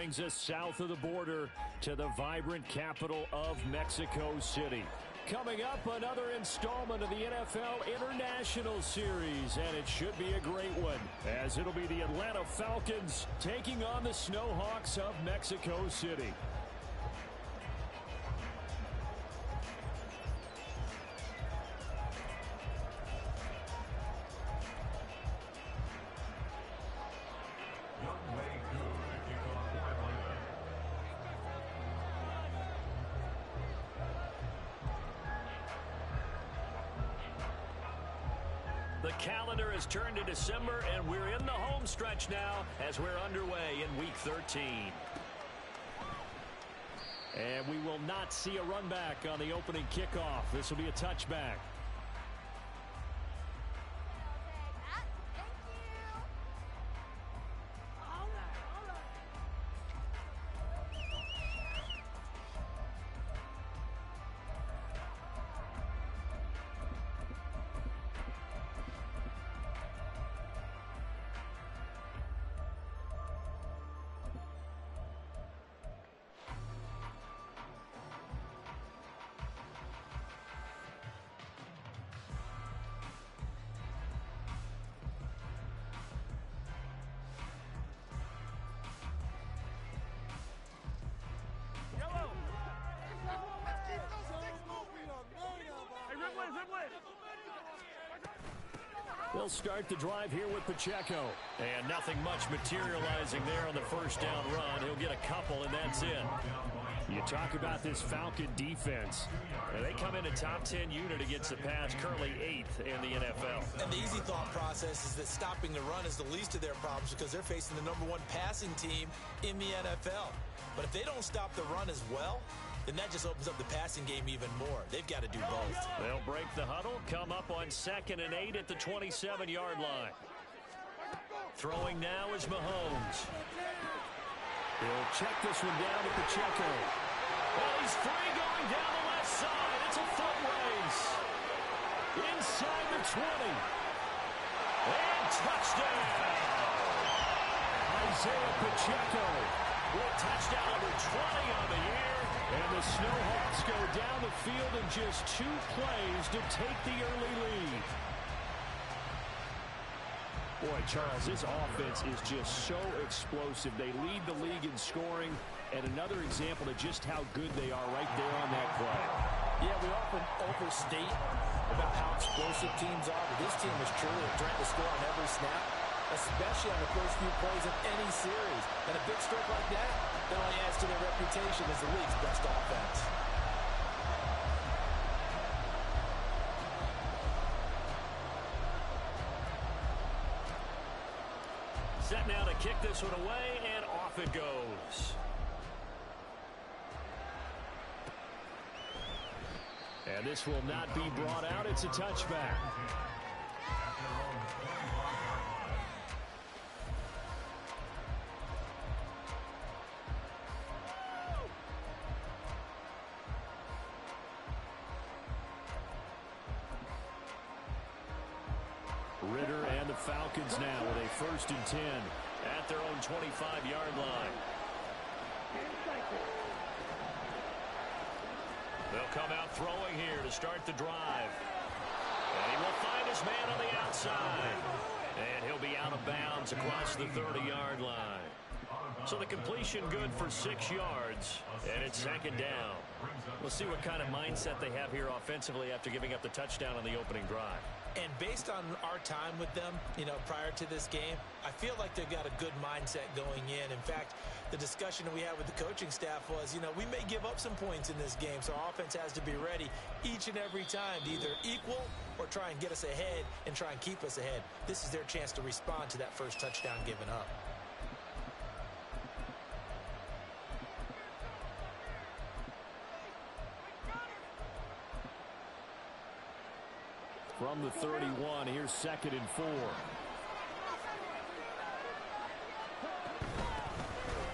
brings us south of the border to the vibrant capital of Mexico City. Coming up, another installment of the NFL International Series, and it should be a great one, as it'll be the Atlanta Falcons taking on the Snowhawks of Mexico City. The calendar has turned to December, and we're in the home stretch now as we're underway in Week 13. And we will not see a run back on the opening kickoff. This will be a touchback. They'll start the drive here with Pacheco. And nothing much materializing there on the first down run. He'll get a couple, and that's it. You talk about this Falcon defense. They come in a top 10 unit against the pass, currently 8th in the NFL. And the easy thought process is that stopping the run is the least of their problems because they're facing the #1 passing team in the NFL. But if they don't stop the run as well, then that just opens up the passing game even more. They've got to do both. They'll break the huddle, come up on 2nd and 8 at the 27-yard line. Throwing now is Mahomes. He'll check this one down to Pacheco. Well, he's free going down the left side. It's a foot race. Inside the 20. And touchdown. Isaiah Pacheco with touchdown number 20 on the year. And the Snowhawks go down the field in just 2 plays to take the early lead. Boy, Charles, this offense is just so explosive. They lead the league in scoring, and another example of just how good they are right there on that play. Yeah, we often overstate about how explosive teams are, but this team is truly a threat to score on every snap, especially on the first few plays of any series. And a big stroke like that only adds to their reputation as the league's best offense. Set now to kick this one away, and off it goes. And this will not be brought out. It's a touchback. Ritter and the Falcons now with a 1st and 10 at their own 25-yard line. They'll come out throwing here to start the drive. And he will find his man on the outside. And he'll be out of bounds across the 30-yard line. So the completion good for 6 yards, and it's 2nd down. We'll see what kind of mindset they have here offensively after giving up the touchdown on the opening drive. And based on our time with them, prior to this game, I feel like they've got a good mindset going in. In fact, the discussion that we had with the coaching staff was, we may give up some points in this game, so our offense has to be ready each and every time to either equal or try and get us ahead and try and keep us ahead. This is their chance to respond to that first touchdown given up. From the 31, here's 2nd and 4.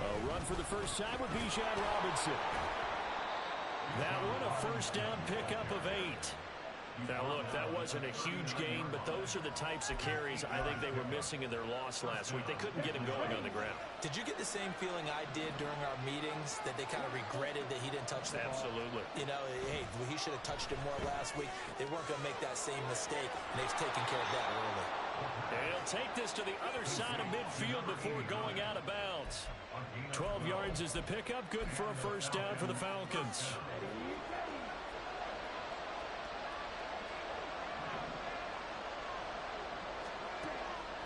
A run for the first time with Bijan Robinson. That one a first down pickup of 8. Now, look, that wasn't a huge gain, but those are the types of carries I think they were missing in their loss last week. They couldn't get him going on the ground. Did you get the same feeling I did during our meetings, that they kind of regretted that he didn't touch the ball? Absolutely. You know, hey, he should have touched it more last week. They weren't going to make that same mistake, and they've taken care of that early. And he'll take this to the other side of midfield before going out of bounds. 12 yards is the pickup. Good for a first down for the Falcons.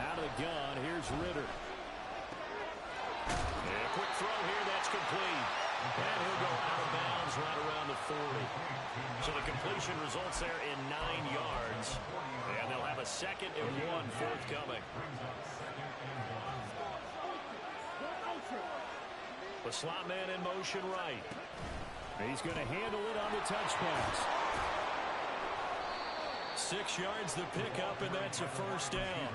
Out of the gun, here's Ritter. And a quick throw here, that's complete. And he'll go out of bounds right around the 40. So the completion results there in 9 yards. And they'll have a 2nd and 1 forthcoming. The slot man in motion right. He's going to handle it on the touch pass. 6 yards the pickup, and that's a first down.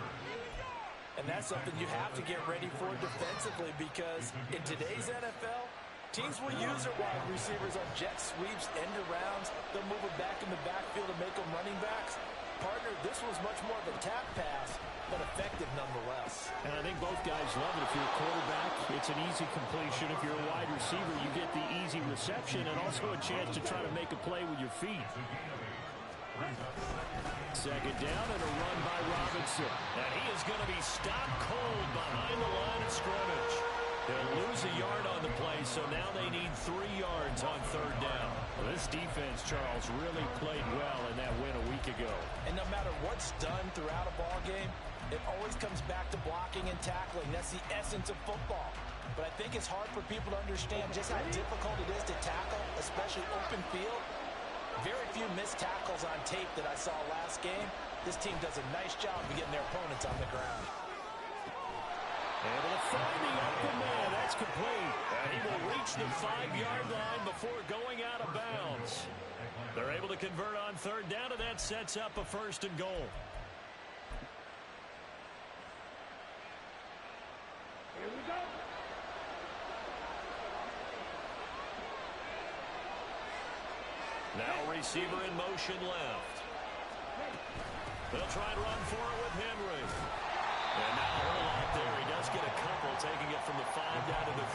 And that's something you have to get ready for defensively, because in today's NFL, teams will use their wide receivers on jet sweeps, end arounds. They'll move them back in the backfield and make them running backs. Partner, this was much more of a tap pass, but effective nonetheless. And I think both guys love it. If you're a quarterback, it's an easy completion. If you're a wide receiver, you get the easy reception and also a chance to try to make a play with your feet. 2nd down and a run by Robinson. And he is going to be stopped cold behind the line of scrimmage. They'll lose a yard on the play, so now they need 3 yards on 3rd down. Well, this defense, Charles, really played well in that win a week ago. And no matter what's done throughout a ball game, it always comes back to blocking and tackling. That's the essence of football. But I think it's hard for people to understand just how difficult it is to tackle, especially open field. Very few missed tackles on tape that I saw last game. This team does a nice job of getting their opponents on the ground. Able to find the open man. That's complete. And he will reach the 5-yard line before going out of bounds. They're able to convert on 3rd down, and that sets up a 1st and goal. Here we go. Now receiver in motion left. They'll try and run for it with Henry. And now a whole lot there. He does get a couple, taking it from the 5 down to the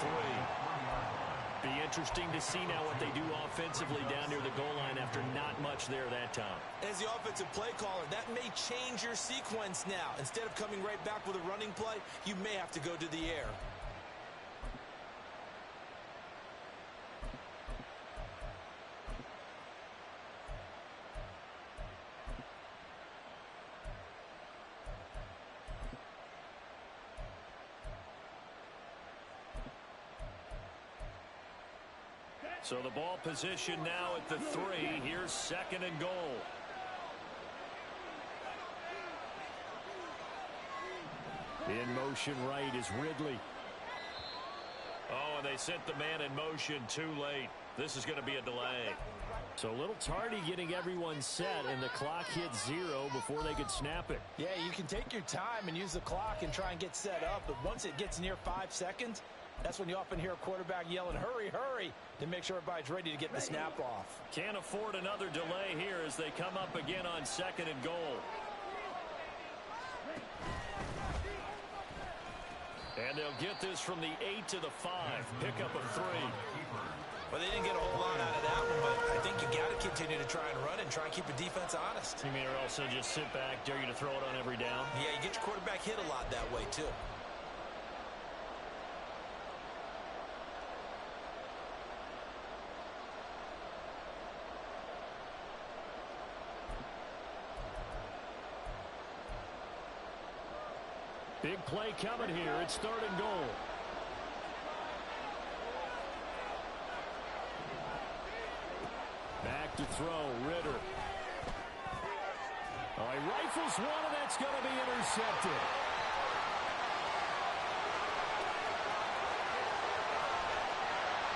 3. Be interesting to see now what they do offensively down near the goal line after not much there that time. As the offensive play caller, that may change your sequence now. Instead of coming right back with a running play, you may have to go to the air. So the ball position now at the 3. Here's 2nd and goal. In motion right is Ridley. Oh, and they sent the man in motion too late. This is going to be a delay. So a little tardy getting everyone set, and the clock hits 0 before they could snap it. Yeah, you can take your time and use the clock and try and get set up, but once it gets near 5 seconds, that's when you often hear a quarterback yelling, hurry, hurry, to make sure everybody's ready to get the snap off. Can't afford another delay here as they come up again on 2nd and goal. And they'll get this from the 8 to the 5. Pick up a 3. Well, they didn't get a whole lot out of that one, but I think you got to continue to try and run and try and keep the defense honest. You mean, or also just sit back, dare you to throw it on every down? Yeah, you get your quarterback hit a lot that way, too. Big play coming here. It's 3rd and goal. Back to throw, Ritter. Oh, he rifles one, and that's going to be intercepted.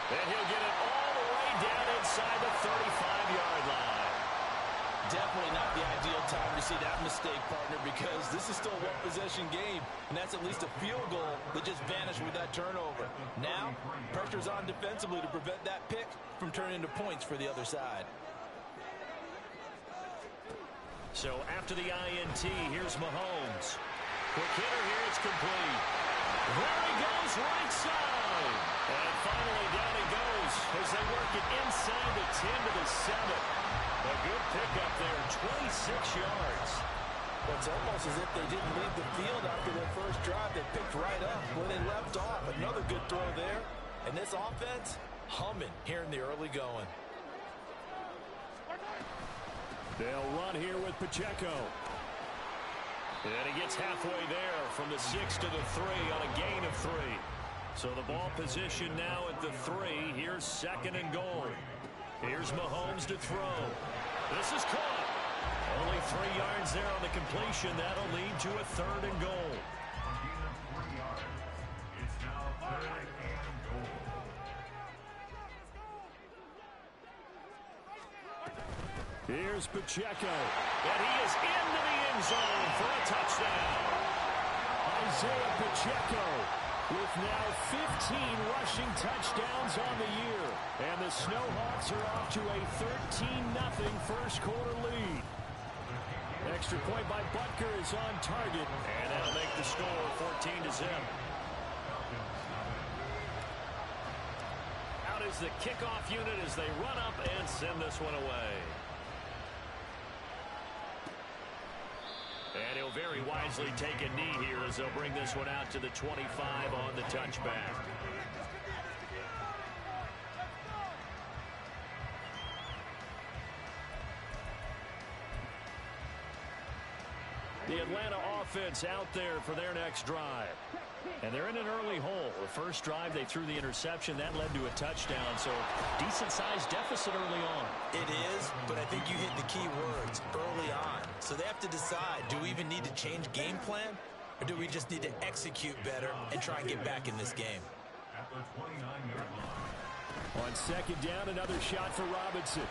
And he'll get it all the way down inside the 35-yard line. Definitely not the ideal time to see that mistake, partner, because this is still a one-possession game, and that's at least a field goal that just vanished with that turnover. Now, pressure's on defensively to prevent that pick from turning into points for the other side. So after the INT, here's Mahomes. Quick hitter here, it's complete. There he goes, right side. And finally down he goes as they work it inside the 10 to the 7. A good pickup there, 26 yards. It's almost as if they didn't leave the field after their first drive. They picked right up where they left off. Another good throw there. And this offense, humming here in the early going. They'll run here with Pacheco. And he gets halfway there from the 6 to the 3 on a gain of 3. So the ball position now at the 3. Here's 2nd and goal. Here's Mahomes to throw. This is caught. Only 3 yards there on the completion. That'll lead to a 3rd and goal. Here's Pacheco. And he is into the end zone for a touchdown. Isaiah Pacheco with now 15 rushing touchdowns on the year. And the Snowhawks are off to a 13-0 first quarter lead. Extra point by Butker is on target. And that'll make the score 14 to 0. Out is the kickoff unit as they run up and send this one away. And he'll very wisely take a knee here as they'll bring this one out to the 25 on the touchback. The Atlanta offense out there for their next drive. And they're in an early hole. The first drive, they threw the interception. That led to a touchdown. So decent-sized deficit early on. It is, but I think you hit the key words early on. So they have to decide, do we even need to change game plan? Or do we just need to execute better and try and get back in this game? On 2nd down, another shot for Robinson.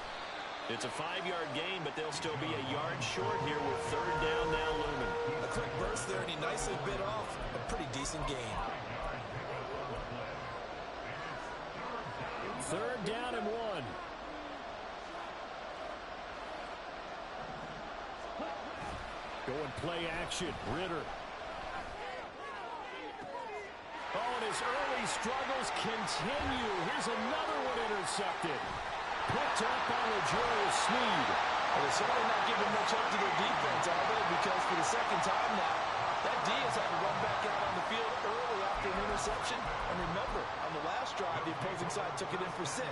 It's a 5-yard gain, but they'll still be a yard short here with 3rd down now looming. A quick burst there, and he nicely bit off a pretty decent gain. 3rd down and 1. Going play action. Ritter. Oh, and his early struggles continue. Here's another one intercepted. Picked up by LeJarius Sneed. Well, they're certainly not giving much up to their defense, are they? Because for the 2nd time now, that D has had to run back out on the field early after an interception. And remember, on the last drive, the opposing side took it in for 6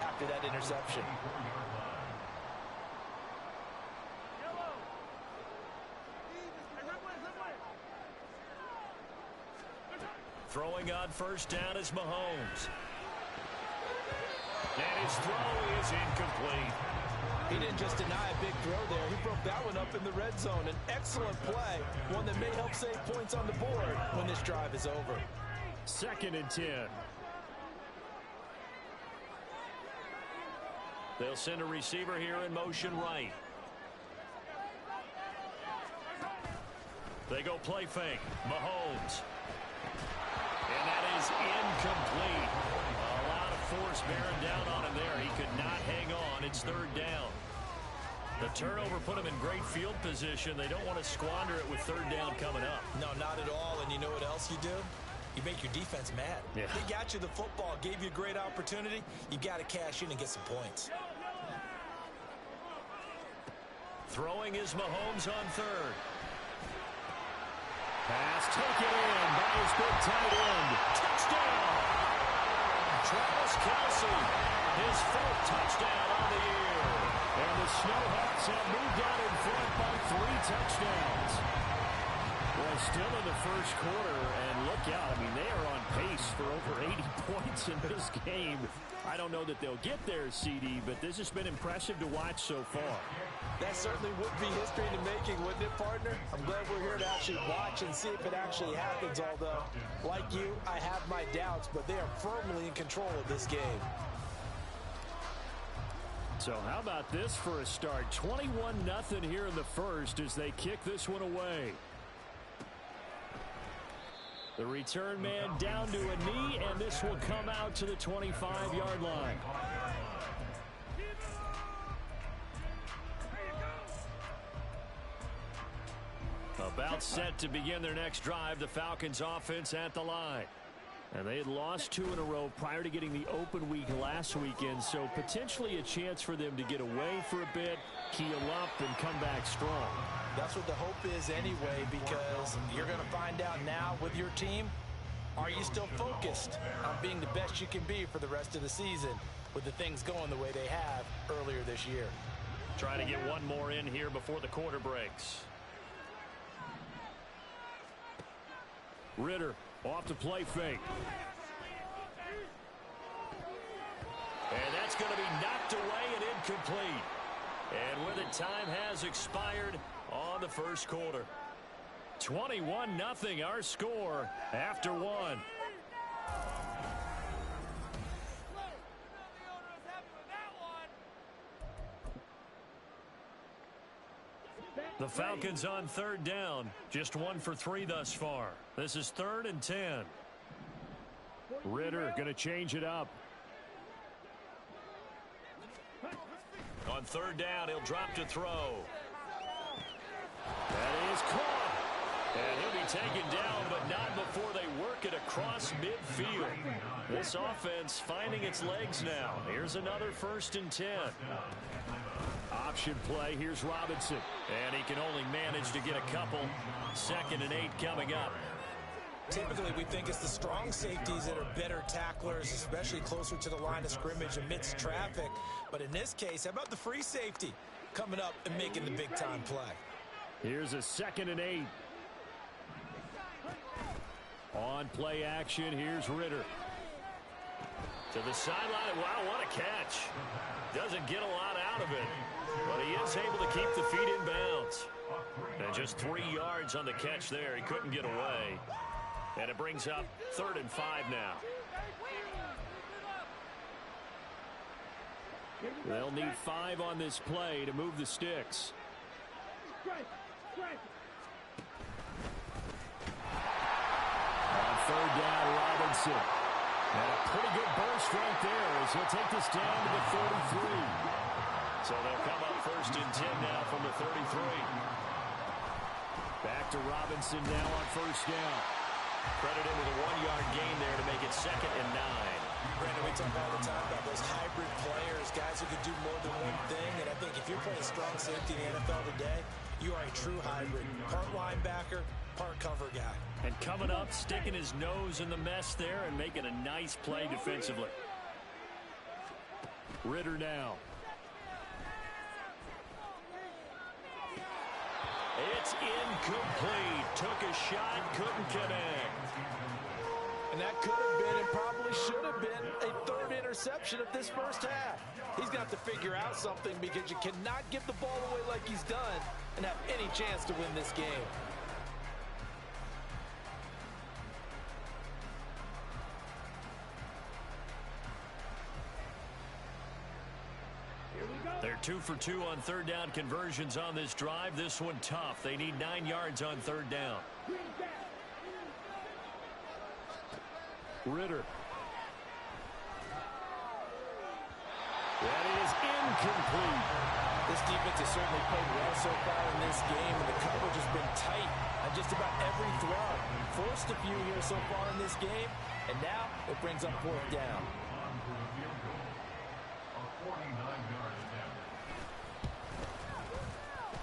after that interception. Throwing on 1st down is Mahomes. And his throw is incomplete. He didn't just deny a big throw there. He broke that one up in the red zone. An excellent play, one that may help save points on the board when this drive is over. 2nd and 10. They'll send a receiver here in motion right. They go play fake. Mahomes. And that is incomplete. A lot of force bearing down on him there. He could not hang on. It's 3rd down. The turnover put him in great field position. They don't want to squander it with 3rd down coming up. No, not at all. And you know what else you do? You make your defense mad. Yeah. They got you the football, gave you a great opportunity. You got to cash in and get some points. Throwing is Mahomes on 3rd. Pass taken in by his big tight end. Touchdown! Travis Kelce, his 4th touchdown on the year. And the Snowhawks have moved out in front by 3 touchdowns. Well, still in the first quarter, and look out. I mean, they are on pace for over 80 points in this game. I don't know that they'll get there, CD, but this has been impressive to watch so far. That certainly would be history in the making, wouldn't it, partner? I'm glad we're here to actually watch and see if it actually happens, although, like you, I have my doubts, but they are firmly in control of this game. So how about this for a start? 21-0 here in the first as they kick this one away. The return man down to a knee, and this will come out to the 25-yard line. About set to begin their next drive, the Falcons offense at the line. And they had lost 2 in a row prior to getting the open week last weekend, so potentially a chance for them to get away for a bit, keel up, and come back strong. That's what the hope is anyway, because you're going to find out now with your team, are you still focused on being the best you can be for the rest of the season with the things going the way they have earlier this year? Trying to get one more in here before the quarter breaks. Ridder off to play fake. And that's going to be knocked away and incomplete. And with it, time has expired on the first quarter. 21-0 our score after 1. The Falcons on 3rd down. Just 1 for 3 thus far. This is 3rd and 10. Ridder going to change it up. On 3rd down, he'll drop to throw. That is caught. And he'll be taken down, but not before they work it across midfield. This offense finding its legs now. Here's another 1st and 10. Option play. Here's Robinson. And he can only manage to get a couple. 2nd and 8 coming up. Typically, we think it's the strong safeties that are better tacklers, especially closer to the line of scrimmage amidst traffic. But in this case, how about the free safety coming up and making the big-time play? Here's a 2nd and 8. On play action, here's Ridder. To the sideline. Wow, what a catch. Doesn't get a lot out of it, but he is able to keep the feet in bounds. And just 3 yards on the catch there. He couldn't get away. And it brings up 3rd and 5 now. They'll need 5 on this play to move the sticks. On 3rd down, Robinson. And a pretty good burst right there as he'll take this down to the 33. So they'll come up 1st and 10 now from the 33. Back to Robinson now on 1st down. Credited with a 1-yard gain there to make it 2nd and 9. Brandon, we talk all the time about those hybrid players, guys who can do more than one thing. And I think if you're playing strong safety in the NFL today, you are a true hybrid. Part linebacker, part cover guy. And coming up, sticking his nose in the mess there and making a nice play defensively. Ridder now. It's incomplete. Took a shot, couldn't connect. And that could have been and probably should have been a 3rd interception of this first half. He's got to figure out something because you cannot give the ball away like he's done and have any chance to win this game. They're 2 for 2 on 3rd down conversions on this drive. This one tough. They need 9 yards on 3rd down. Ridder. That is incomplete. This defense has certainly played well so far in this game, and the coverage has been tight on just about every throw. Forced a few here so far in this game, and now it brings up 4th down.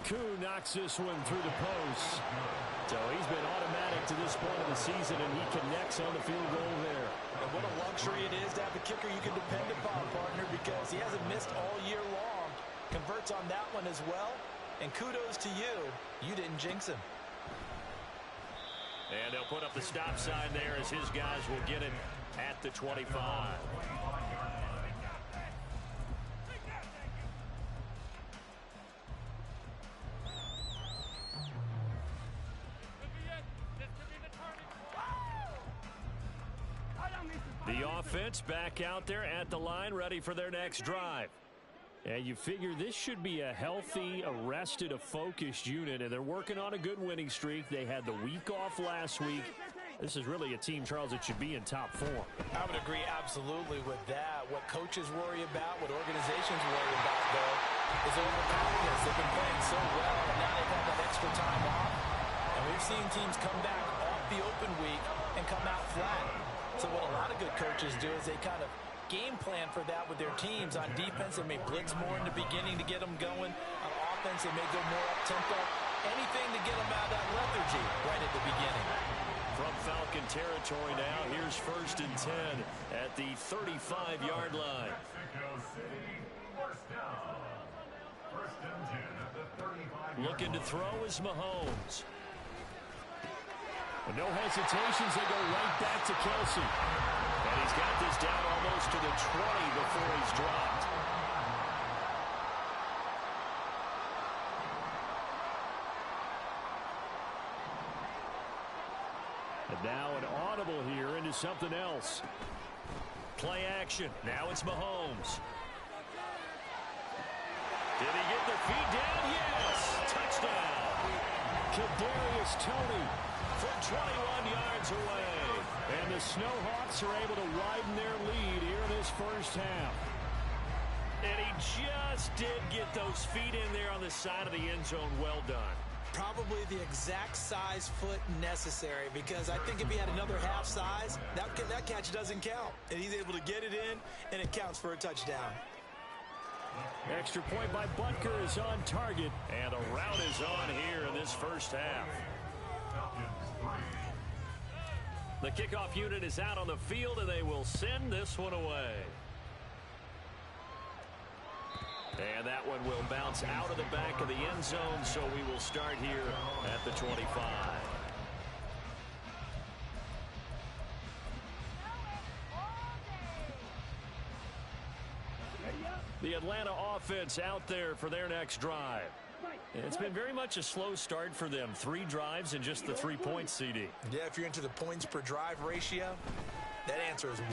Koo knocks this one through the post. So he's been automatic to this point of the season, and he connects on the field goal there. And what a luxury it is to have a kicker you can depend upon, partner, because he hasn't missed all year long. Converts on that one as well. And kudos to you. You didn't jinx him. And they'll put up the stop sign there as his guys will get it at the 25. The offense back out there at the line, ready for their next drive. And you figure this should be a healthy, arrested, a focused unit, and they're working on a good winning streak. They had the week off last week. This is really a team, Charles, that should be in top form. I would agree absolutely with that. What coaches worry about, what organizations worry about, though, is overconfidence. They've been playing so well, and now they've had that extra time off. we've seen teams come back off the open week and come out flat. So what a lot of good coaches do is they kind of game plan for that with their teams. On defense, they may blitz more in the beginning to get them going. On offense, they may go more up-tempo. Anything to get them out of that lethargy right at the beginning. From Falcon territory now, here's 1st and 10 at the 35-yard line. Looking to throw is Mahomes. With no hesitations, they go right back to Kelsey. And he's got this down almost to the 20 before he's dropped. And now an audible here into something else. Play action. Now it's Mahomes. Did he get the feet down? Yes! Touchdown! Kadarius Toney from 21 yards away. And the Snowhawks are able to widen their lead here in this first half. And he just did get those feet in there on the side of the end zone. Well done. Probably the exact size foot necessary, because I think if he had another half size, that catch doesn't count. And he's able to get it in, and it counts for a touchdown. Extra point by Butker is on target. And a rout is on here in this first half. The kickoff unit is out on the field, and they will send this one away. And that one will bounce out of the back of the end zone, so we will start here at the 25. The Atlanta offense out there for their next drive. It's been very much a slow start for them. 3 drives and just the 3 points, CD. Yeah, if you're into the points per drive ratio, that answer is 1.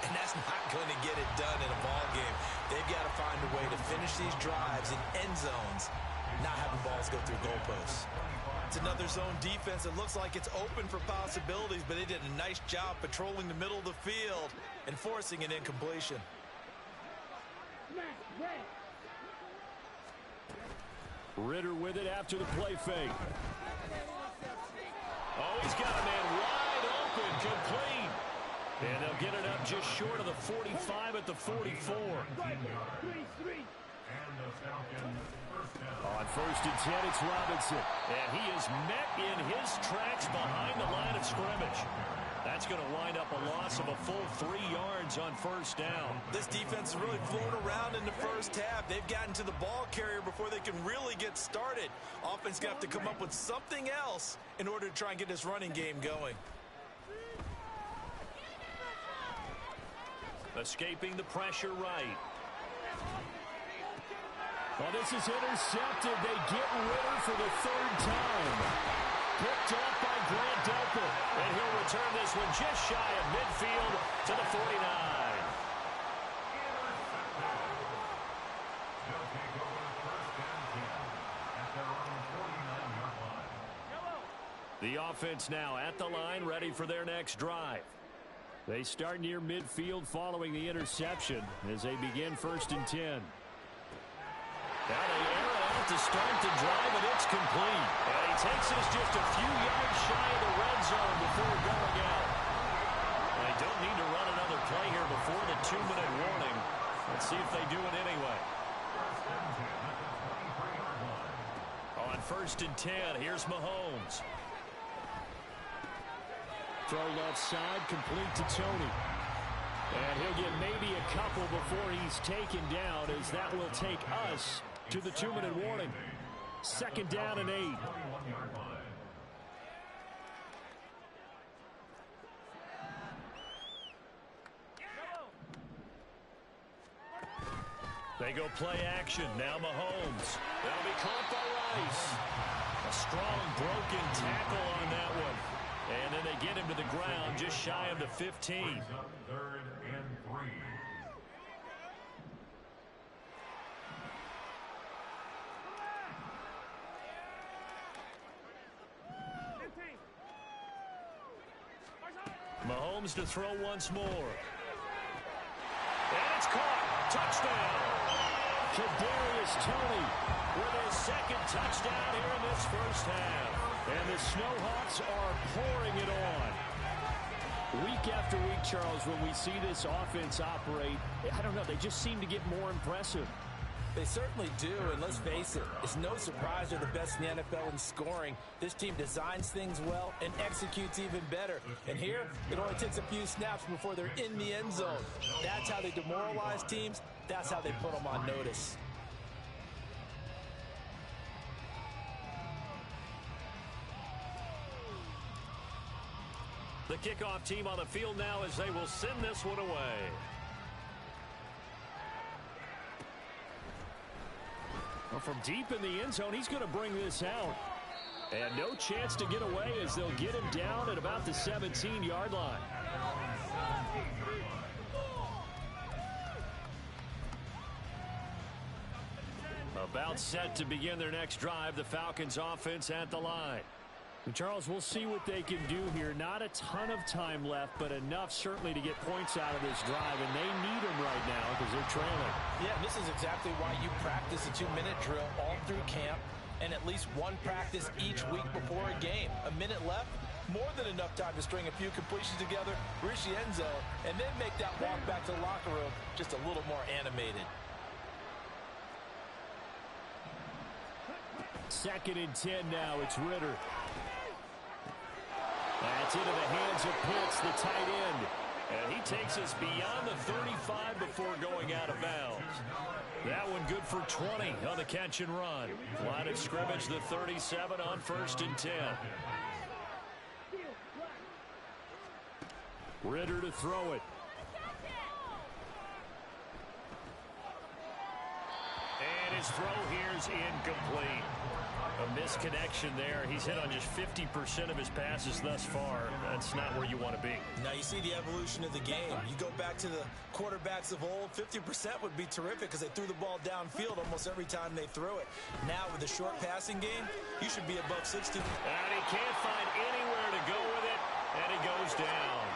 And that's not going to get it done in a ball game. They've got to find a way to finish these drives in end zones, not having balls go through goalposts. It's another zone defense. It looks like it's open for possibilities, but they did a nice job patrolling the middle of the field and forcing an incompletion. Ritter with it after the play fake. Oh, he's got a man wide open, complete. And they'll get it up just short of the 45 at the 44. On 1st and 10, it's Robinson. And he is met in his tracks behind the line of scrimmage. That's going to wind up a loss of a full 3 yards on 1st down. This defense has really flown around in the first half. They've gotten to the ball carrier before they can really get started. Offense going to have to come up with something else in order to try and get this running game going. Escaping the pressure right. Well, this is intercepted. They get Ritter for the 3rd time. Picked off by Grant Delpit. And he'll return this one just shy of midfield to the 49. The offense now at the line, ready for their next drive. They start near midfield following the interception as they begin 1st and 10. Now they air it out to start the drive, and it's complete. And he takes us just a few yards shy of the red zone before going out. They don't need to run another play here before the 2-minute warning. Let's see if they do it anyway. On 1st and 10, here's Mahomes. Throw left side, complete to Toney. And he'll get maybe a couple before he's taken down, as that will take us to the 2-minute warning. 2nd down and 8. They go play action. Now Mahomes. That'll be caught by Rice. A strong broken tackle on that one. And then they get him to the ground just shy of the 15. 3rd and 3. Mahomes to throw once more. And it's caught. Touchdown. Kadarius Toney with his 2nd touchdown here in this first half. And the Snowhawks are pouring it on. Week after week, Charles, when we see this offense operate, I don't know, they just seem to get more impressive. They certainly do, and let's face it, it's no surprise they're the best in the NFL in scoring. This team designs things well and executes even better. And here, it only takes a few snaps before they're in the end zone. That's how they demoralize teams. That's how they put them on notice. The kickoff team on the field now as they will send this one away. Well, from deep in the end zone, he's going to bring this out. And no chance to get away as they'll get him down at about the 17-yard line. About set to begin their next drive, the Falcons offense at the line. And Charles, we'll see what they can do here. Not a ton of time left, but enough certainly to get points out of this drive, and they need them right now because they're trailing. Yeah, this is exactly why you practice a 2-minute drill all through camp and at least one practice each week before a game. A minute left, more than enough time to string a few completions together, reach the end zone, and then make that walk back to the locker room just a little more animated. 2nd and 10 now. It's Ridder. That's into the hands of Pitts, the tight end. And he takes us beyond the 35 before going out of bounds. That one good for 20 on the catch and run. Line of scrimmage, the 37 on 1st and 10. Ridder to throw it. And his throw here's incomplete. A misconnection there. He's hit on just 50% of his passes thus far. That's not where you want to be. Now you see the evolution of the game. You go back to the quarterbacks of old, 50% would be terrific because they threw the ball downfield almost every time they threw it. Now with the short passing game, you should be above 60. And he can't find anywhere to go with it, and he goes down.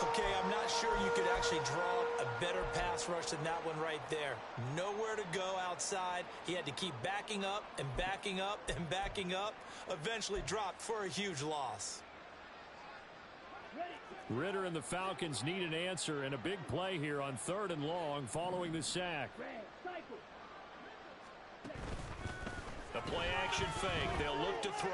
Okay, I'm not sure you could actually draw a better pass rush than that one right there. Nowhere to go outside. He had to keep backing up and backing up and backing up. Eventually dropped for a huge loss. Ridder and the Falcons need an answer and a big play here on 3rd and long following the sack. The play action fake. They'll look to throw.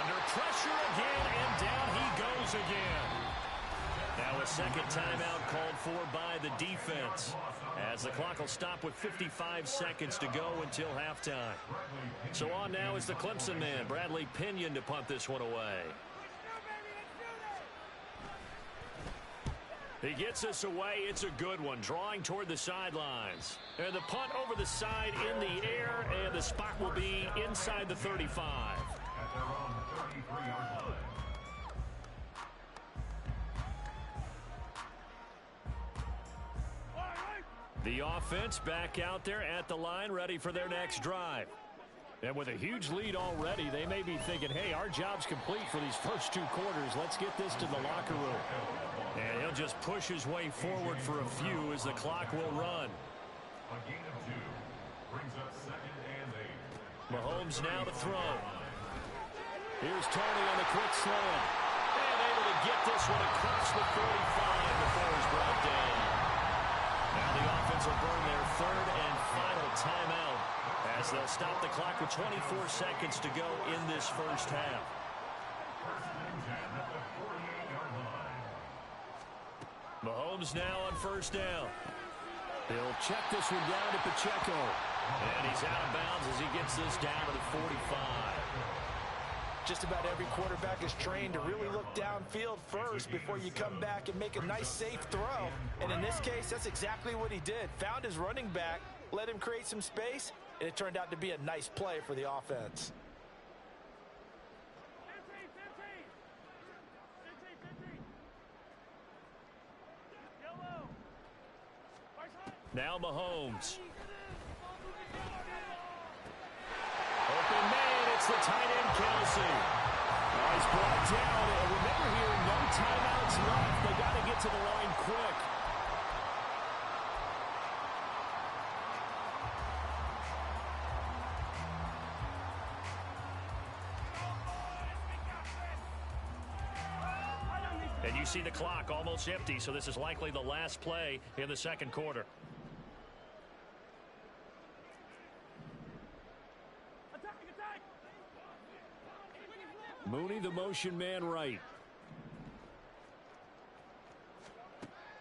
Under pressure again, and down he goes again. Now a second timeout called for by the defense, as the clock will stop with 55 seconds to go until halftime. So on now is the Clemson man, Bradley Pinion, to punt this one away. He gets us away. It's a good one, drawing toward the sidelines. And the punt over the side in the air, and the spot will be inside the 35. The offense back out there at the line, ready for their next drive. And with a huge lead already, they may be thinking, hey, our job's complete for these first 2 quarters. Let's get this to the locker room. And he'll just push his way forward for a few as the clock will run. A gain of 2 brings up 2nd and 8. Mahomes now to throw. Here's Tony on the quick slant. And able to get this one across the 45 before he's brought down. Now the offense will burn their 3rd and final timeout as they'll stop the clock with 24 seconds to go in this first half. Mahomes now on 1st down. He'll check this one down to Pacheco. And he's out of bounds as he gets this down to the 45. Just about every quarterback is trained to really look downfield first before you come back and make a nice, safe throw. And in this case, that's exactly what he did. Found his running back, let him create some space, and it turned out to be a nice play for the offense. Now Mahomes. Open man, it's the tight end, Kelsey. He's brought down. Remember here, no timeouts left. They got to get to the line quick. You see the clock almost empty, so this is likely the last play in the second quarter. Mooney, the motion man right.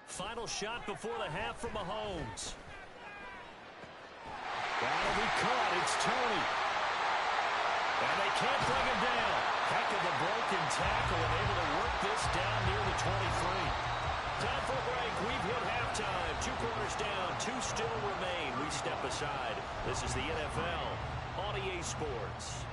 Final shot before the half from Mahomes. That'll be caught. It's Tony. And they can't bring him down. Heck of a broken tackle and able to work this down near the 23. Time for a break. We've hit halftime. 2 quarters down. 2 still remain. We step aside. This is the NFL on EA Sports.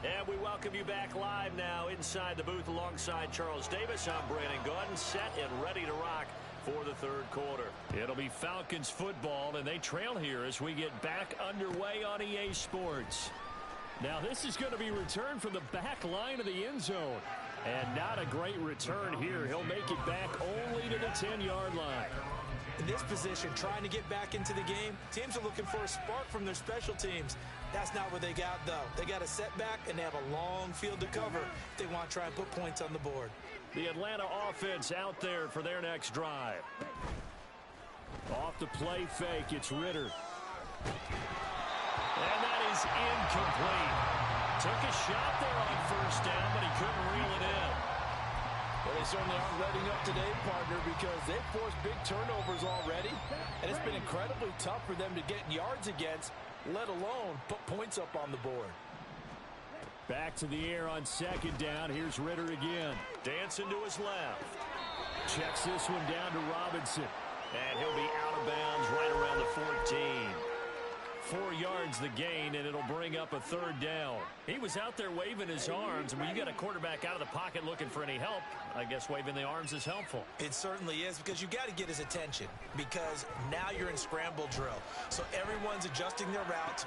And we welcome you back live now inside the booth alongside Charles Davis. I'm Brandon Gaudin, set and ready to rock for the third quarter. It'll be Falcons football, and they trail here as we get back underway on EA Sports. Now this is going to be returned from the back line of the end zone. And not a great return here. He'll make it back only to the 10-yard line. In this position, trying to get back into the game, teams are looking for a spark from their special teams. That's not what they got, though. They got a setback, and they have a long field to cover if they want to try and put points on the board. The Atlanta offense out there for their next drive. Off the play fake, it's Ritter. And that is incomplete. Took a shot there on first down, but he couldn't reel it in. Well, they certainly aren't letting up today, partner, because they've forced big turnovers already, and it's been incredibly tough for them to get yards against, let alone put points up on the board. Back to the air on second down. Here's Ritter again. Dancing to his left. Checks this one down to Robinson. And he'll be out of bounds right around the 14. 4 yards the gain, and it'll bring up a third down. He was out there waving his arms, and when you got a quarterback out of the pocket looking for any help, I guess waving the arms is helpful. It certainly is, because you got to get his attention, because now you're in scramble drill. So everyone's adjusting their routes.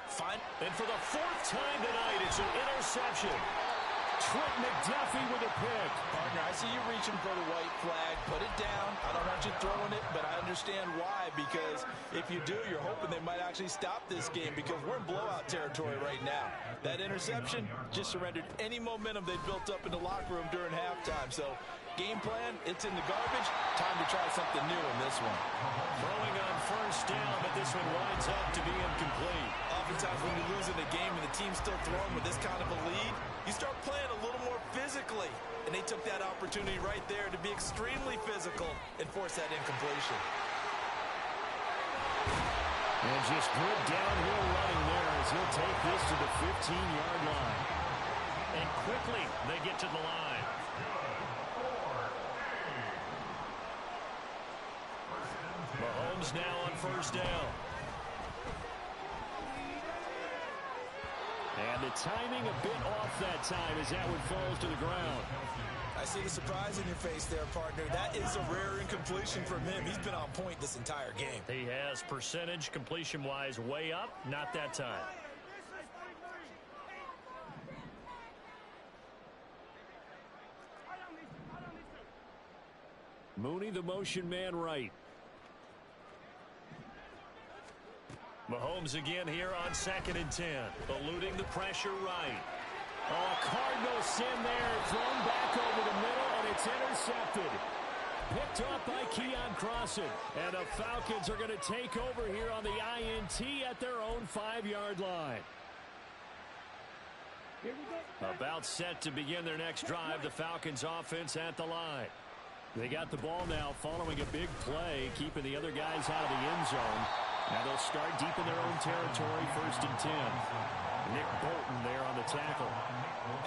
And for the 4th time tonight, it's an interception. Trent McDuffie with a pick. Partner, I see you reaching for the white flag. Put it down. I don't want you throwing it, but I understand why, because if you do, you're hoping they might actually stop this game, because we're in blowout territory right now. That interception just surrendered any momentum they built up in the locker room during halftime. So game plan, it's in the garbage. Time to try something new in this one. Throwing on first down, but this one winds up to be incomplete. Oftentimes when you lose in a game and the team's still throwing with this kind of a lead, you start playing a little more physically. And they took that opportunity right there to be extremely physical and force that incompletion. And just good downhill running there as he'll take this to the 15-yard line. And quickly they get to the line. Mahomes now on first down. And the timing a bit off that time as that one falls to the ground. I see the surprise in your face there, partner. That is a rare incompletion from him. He's been on point this entire game. He has percentage completion-wise way up, not that time. Mooney, the motion man right. Mahomes again here on 2nd and 10. Eluding the pressure right. Oh, Cardinal sin there. Thrown back over the middle, and it's intercepted. Picked up by Keon Crossan. And the Falcons are going to take over here on the INT at their own 5-yard line. About set to begin their next drive. The Falcons offense at the line. They got the ball now following a big play, keeping the other guys out of the end zone. Now they'll start deep in their own territory, 1st and 10. Nick Bolton there on the tackle.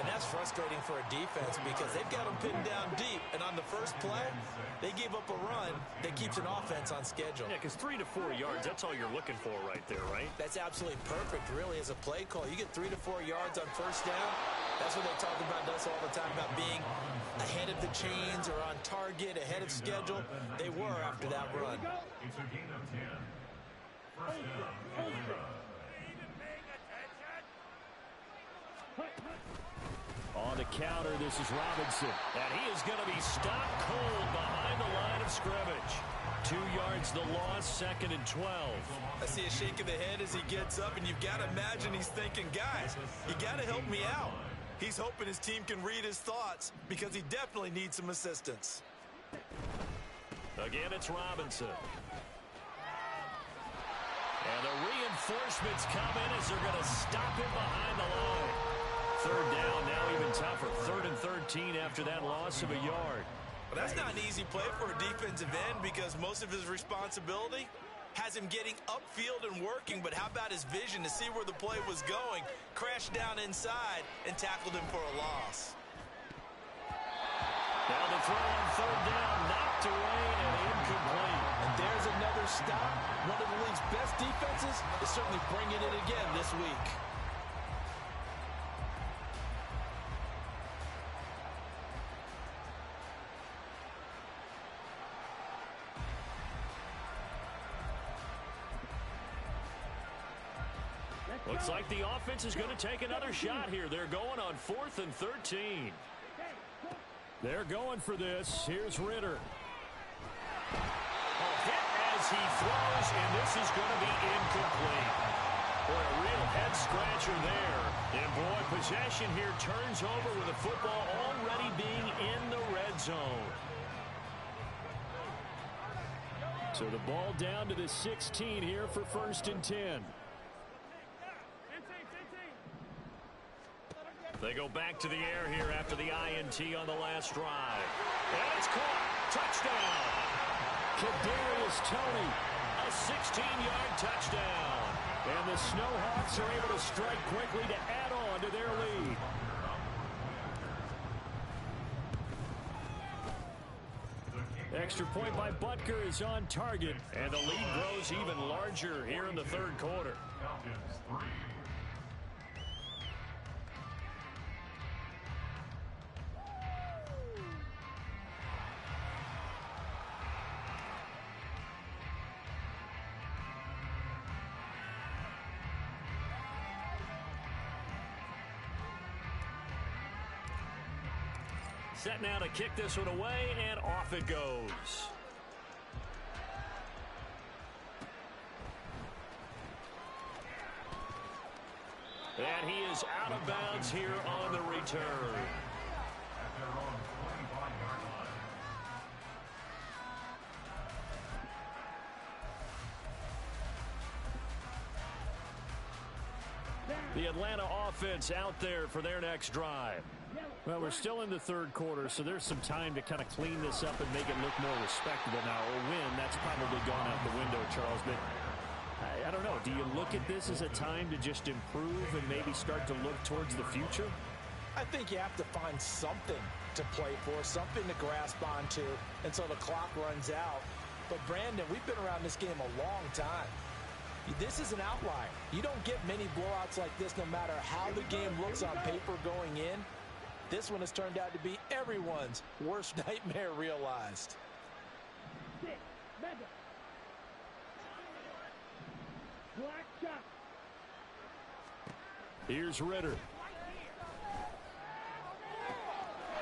And that's frustrating for a defense because they've got them pinned down deep. And on the first play, they gave up a run that keeps an offense on schedule. Yeah, because 3 to 4 yards, that's all you're looking for right there, right? That's absolutely perfect, really, as a play call. You get 3 to 4 yards on first down. That's what they talk about us all the time, about being ahead of the chains or on target, ahead of schedule. They were after that run. It's a gain of 10. First down, On the counter, this is Robinson. And he is going to be stopped cold behind the line of scrimmage. 2 yards the loss, 2nd and 12. I see a shake of the head as he gets up, and you've got to imagine he's thinking, guys, you got to help me out. He's hoping his team can read his thoughts because he definitely needs some assistance. Again, it's Robinson. And the reinforcements come in as they're going to stop him behind the line. 3rd down, now even tougher. 3rd and 13 after that loss of a yard. Well, that's not an easy play for a defensive end because most of his responsibility has him getting upfield and working, but how about his vision to see where the play was going, crashed down inside, and tackled him for a loss. Now the throw on 3rd down, knocked away and incomplete. And there's another stop. One of the league's best defenses is certainly bringing it again this week. Looks like the offense is going to take another shot here. They're going on 4th and 13. They're going for this. Here's Ritter. Hit as he throws, and this is going to be incomplete. Boy, a real head-scratcher there. And, boy, possession here turns over with the football already being in the red zone. So the ball down to the 16 here for 1st and 10. They go back to the air here after the INT on the last drive. And it's caught. Touchdown. Kadarius Toney. A 16-yard touchdown. And the Snowhawks are able to strike quickly to add on to their lead. Extra point by Butker is on target. And the lead grows even larger here in the 3rd quarter. Falcons 3. Set now to kick this one away, and off it goes. And he is out of bounds here on the return. At their own 25-yard line. The Atlanta offense out there for their next drive. Well, we're still in the 3rd quarter, so there's some time to kind of clean this up and make it look more respectable now. A win, that's probably gone out the window, Charles. But I don't know. Do you look at this as a time to just improve and maybe start to look towards the future? I think you have to find something to play for, something to grasp onto until the clock runs out. But, Brandon, we've been around this game a long time. This is an outlier. You don't get many blowouts like this no matter how the game looks on paper going in. This one has turned out to be everyone's worst nightmare realized. Here's Ritter.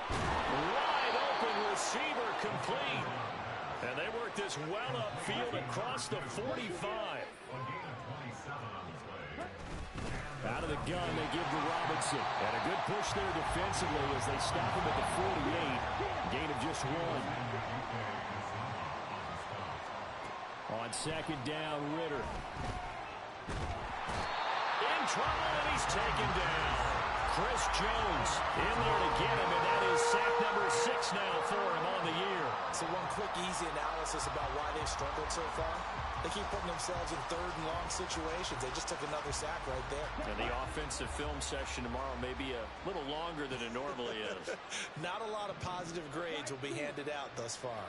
Wide open receiver complete. And they work this well upfield across the 45. Out of the gun, they give to Robinson. And a good push there defensively as they stop him at the 48. Gain of just 1. On 2nd down, Ritter. In trouble, and he's taken down. Chris Jones in there to get him, and that is sack number 6 now for him on the year. So one quick, easy analysis about why they've struggled so far. They keep putting themselves in 3rd and long situations. They just took another sack right there. And the offensive film session tomorrow may be a little longer than it normally is. Not a lot of positive grades will be handed out thus far.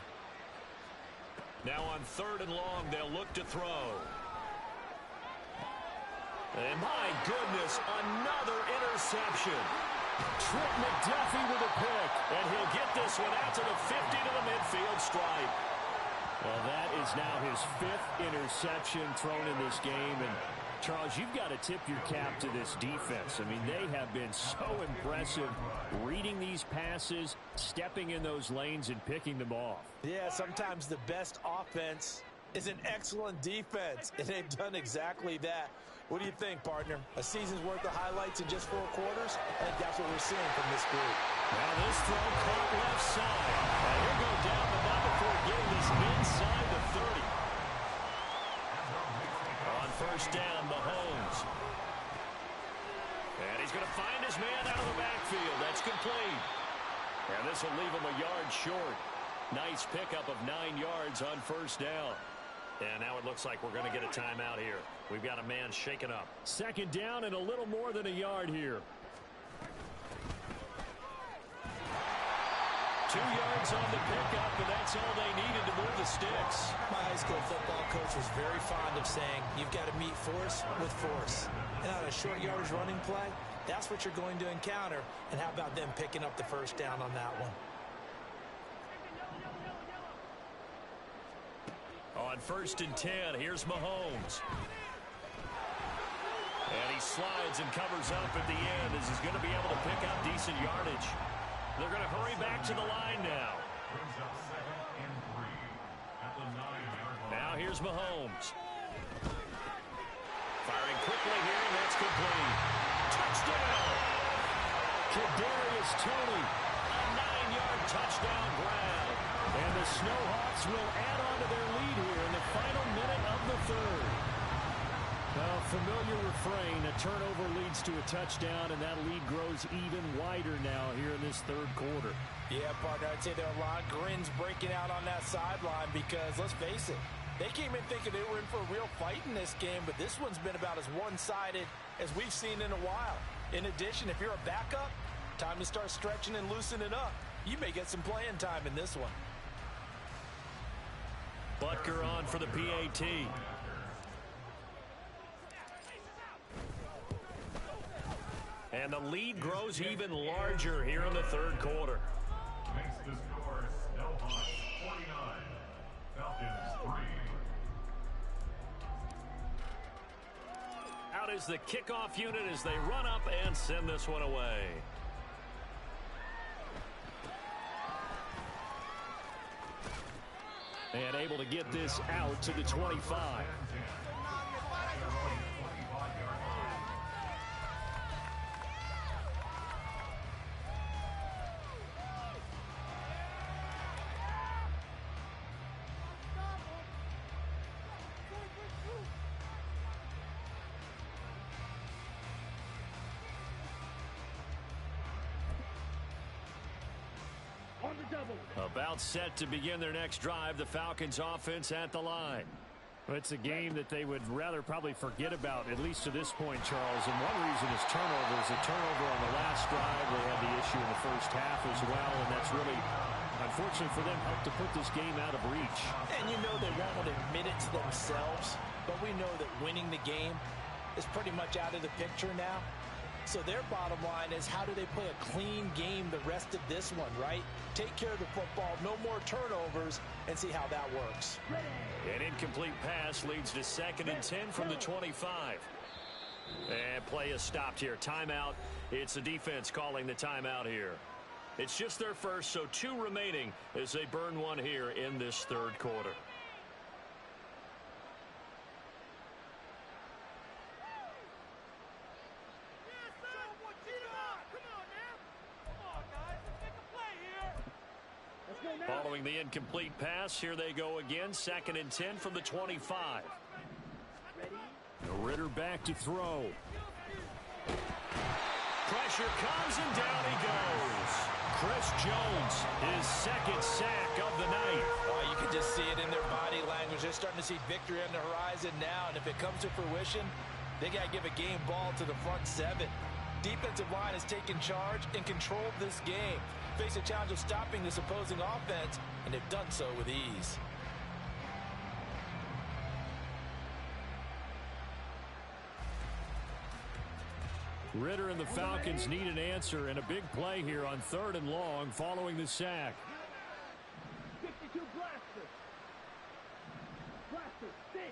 Now on 3rd and long, they'll look to throw. And my goodness, another interception. Trent McDuffie with a pick. And he'll get this one out to the 50 to the midfield stripe. Well, that is now his 5th interception thrown in this game, and Charles, you've got to tip your cap to this defense. I mean, they have been so impressive reading these passes, stepping in those lanes, and picking them off. Yeah, sometimes the best offense is an excellent defense, and they've done exactly that. What do you think, partner? A season's worth of highlights in just 4 quarters? I think that's what we're seeing from this group. Now this throw caught left side. And he'll go down, but not before getting this inside the 30. On first down, Mahomes. And he's going to find his man out of the backfield. That's complete. And this will leave him a yard short. Nice pickup of 9 yards on first down. And now it looks like we're going to get a timeout here. We've got a man shaken up. Second down and a little more than a yard here. 2 yards on the pickup, and that's all they needed to move the sticks. My high school football coach was very fond of saying, you've got to meet force with force. And on a short yardage running play, that's what you're going to encounter. And how about them picking up the first down on that one? On first and 10, here's Mahomes. And he slides and covers up at the end as he's going to be able to pick up decent yardage. They're going to hurry back to the line now. Now here's Mahomes. Firing quickly here, and that's complete. Touchdown! Kadarius Toney, a 9-yard touchdown grab. And the Snowhawks will add on to their lead here in the final minute of the third. A familiar refrain, a turnover leads to a touchdown, and that lead grows even wider now here in this third quarter. Yeah, partner, I'd say there are a lot of grins breaking out on that sideline because, let's face it, they came in thinking they were in for a real fight in this game, but this one's been about as one-sided as we've seen in a while. In addition, if you're a backup, time to start stretching and loosening up. You may get some playing time in this one. Butker on for the PAT. And the lead grows even larger here in the third quarter. Makes the score Snowhawks 49, Falcons 3. Out is the kickoff unit as they run up and send this one away. And able to get this out to the 25. About set to begin their next drive, the Falcons offense at the line. It's a game that they would rather probably forget about, at least to this point, Charles. And one reason is turnovers. A turnover on the last drive. They had the issue in the first half as well, and that's really, unfortunately for them, helped to put this game out of reach. And you know they won't admit it to themselves, but we know that winning the game is pretty much out of the picture now. So their bottom line is, how do they play a clean game the rest of this one, right? Take care of the football, no more turnovers, and see how that works. An incomplete pass leads to 2nd and 10 from the 25. And play is stopped here. Timeout. It's the defense calling the timeout here. It's just their first, so 2 remaining as they burn one here in this third quarter. Following the incomplete pass, here they go again. 2nd and 10 from the 25. Ritter back to throw. Pressure comes and down he goes. Chris Jones, his 2nd sack of the night. Oh, you can just see it in their body language. They're starting to see victory on the horizon now, and if it comes to fruition, they got to give a game ball to the front 7. Defensive line has taken charge and controlled this game. Face a challenge of stopping this opposing offense, and they've done so with ease. Ritter and the Falcons need an answer, and a big play here on 3rd and long following the sack. 62 Blaster, 6,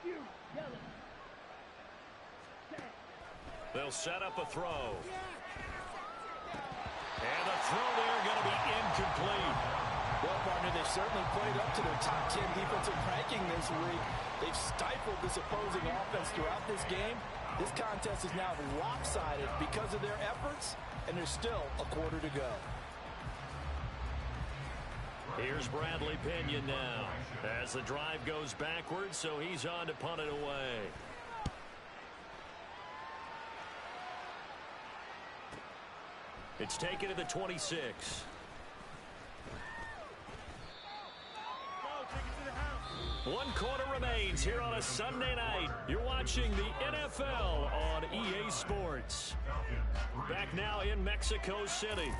you, yellow. They'll set up a throw. And the throw there going to be incomplete. Well, partner, they've certainly played up to their top 10 defensive ranking this week. They've stifled this opposing offense throughout this game. This contest is now lopsided because of their efforts, and there's still a quarter to go. Here's Bradley Pinion now as the drive goes backwards, so he's on to punt it away. It's taken to the 26. One quarter remains here on a Sunday night. You're watching the NFL on EA Sports. Back now in Mexico City.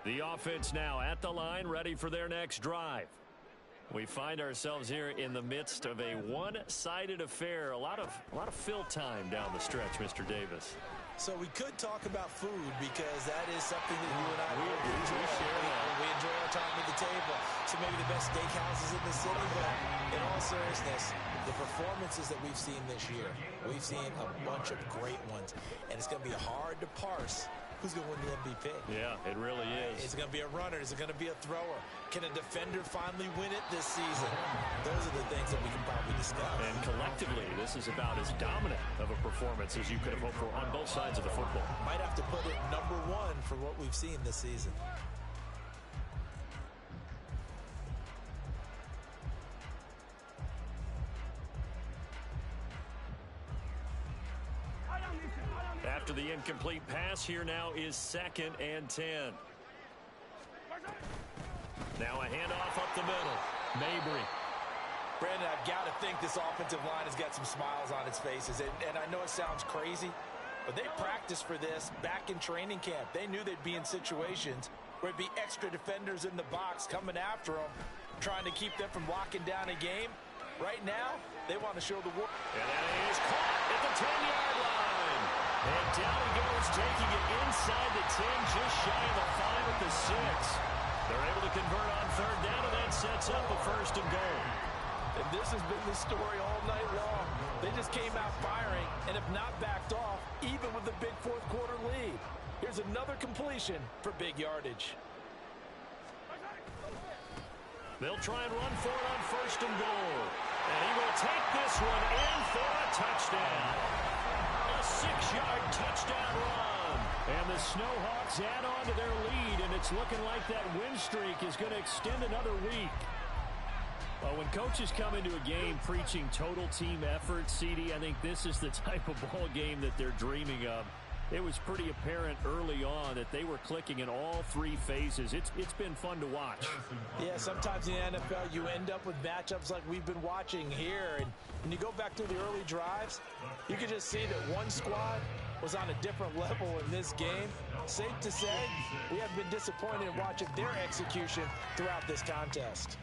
The offense now at the line, ready for their next drive. We find ourselves here in the midst of a one-sided affair. A lot of fill time down the stretch, Mr. Davis. So we could talk about food because that is something that you and I we share that. We enjoy our time at the table. So maybe the best steakhouses in the city, but in all seriousness, the performances that we've seen this year, we've seen a bunch of great ones, and it's going to be hard to parse who's going to win the MVP. Yeah, it really is. Is it going to be a runner? Is it going to be a thrower? Can a defender finally win it this season? Those are the things that we can probably discuss. And collectively, this is about as dominant of a performance as you could have hoped for on both sides of the football. Might have to put it number one for what we've seen this season. After the incomplete pass, here now is 2nd and 10. Now a handoff up the middle. Mabry. Brandon, I've got to think this offensive line has got some smiles on its faces. And I know it sounds crazy, but they practiced for this back in training camp. They knew they'd be in situations where it'd be extra defenders in the box coming after them, trying to keep them from locking down a game. Right now, they want to show the world. And that is caught at the 10-yard line. And down he goes, taking it inside the 10, just shy of the 5 at the 6. They're able to convert on 3rd down, and that sets up a 1st and goal. And this has been the story all night long. They just came out firing and have not backed off, even with the big 4th quarter lead. Here's another completion for big yardage. They'll try and run for it on 1st and goal. And he will take this one in for a touchdown. A 6-yard touchdown run. And the Snowhawks add on to their lead, and it's looking like that win streak is going to extend another week. Well, when coaches come into a game preaching total team effort, CD, I think this is the type of ball game that they're dreaming of. It was pretty apparent early on that they were clicking in all 3 phases. It's been fun to watch. Yeah, sometimes in the NFL you end up with matchups like we've been watching here. And when you go back to the early drives, you can just see that one squad was on a different level in this game. Safe to say, we have been disappointed in watching their execution throughout this contest.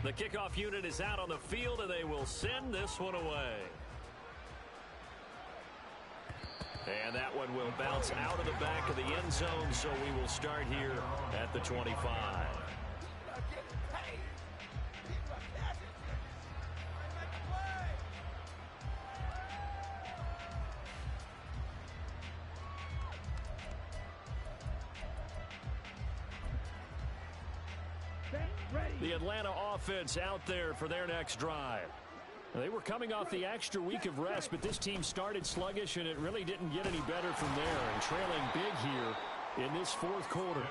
The kickoff unit is out on the field, and they will send this one away. And that one will bounce out of the back of the end zone, so we will start here at the 25. The Atlanta offense out there for their next drive. They were coming off the extra week of rest, but this team started sluggish, and it really didn't get any better from there. And trailing big here in this 4th quarter.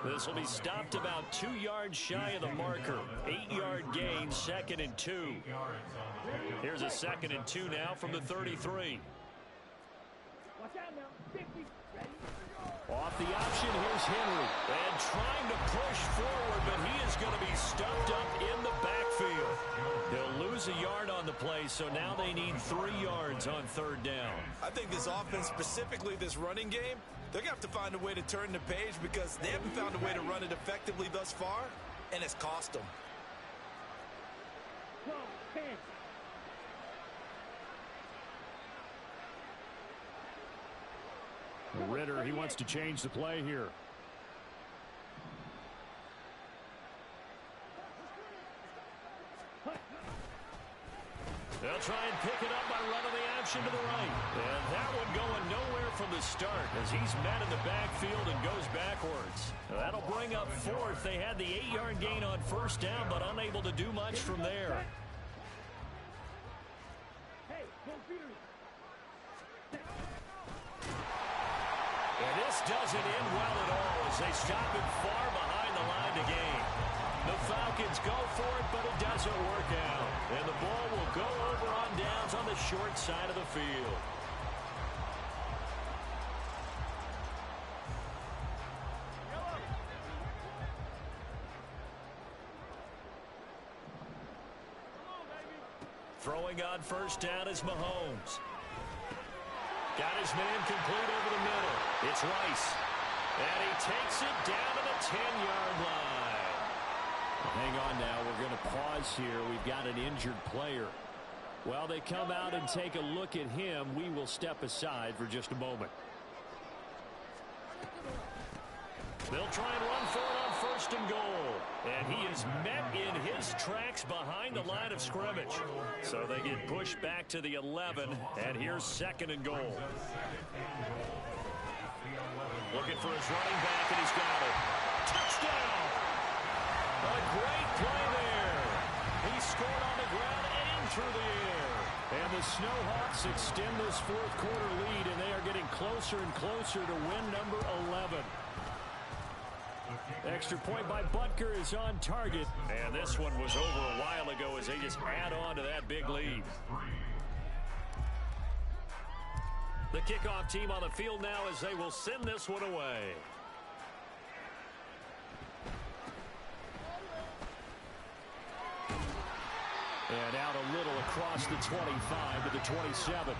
This will be stopped about 2 yards shy of the marker. 8-yard gain, 2nd and 2. Here's a 2nd and 2 now from the 33. Off the option, here's Henry. And trying to push forward, but he is going to be stuffed up in the backfield. He'll lose a yard on the play, so now they need 3 yards on 3rd down. I think this offense, specifically this running game, they're going to have to find a way to turn the page because they haven't found a way to run it effectively thus far, and it's cost them. 10. Ritter, he wants to change the play here. They'll try and pick it up by running the option to the right. And that one going nowhere from the start as he's met in the backfield and goes backwards. That'll bring up 4th. They had the 8-yard gain on 1st down, but unable to do much from there. Hey, computers. And this doesn't end well at all as they stop it far behind the line to gain. The Falcons go for it, but it doesn't work out. And the ball will go over on downs on the short side of the field. Throwing on 1st down is Mahomes. Got his man complete over the middle. It's Rice. And he takes it down to the 10-yard line. Hang on now. We're going to pause here. We've got an injured player. While they come out and take a look at him, we will step aside for just a moment. They'll try and run for it on 1st and goal. And he is met in his tracks behind the line of scrimmage. So they get pushed back to the 11, and here's 2nd and goal. Looking for his running back, and he's got it. Touchdown! A great play there. He scored on the ground and through the air. And the Snowhawks extend this 4th quarter lead, and they are getting closer and closer to win number 11. Extra point by Butker is on target. And this one was over a while ago as they just add on to that big lead. The kickoff team on the field now as they will send this one away. And out a little across the 25 to the 27.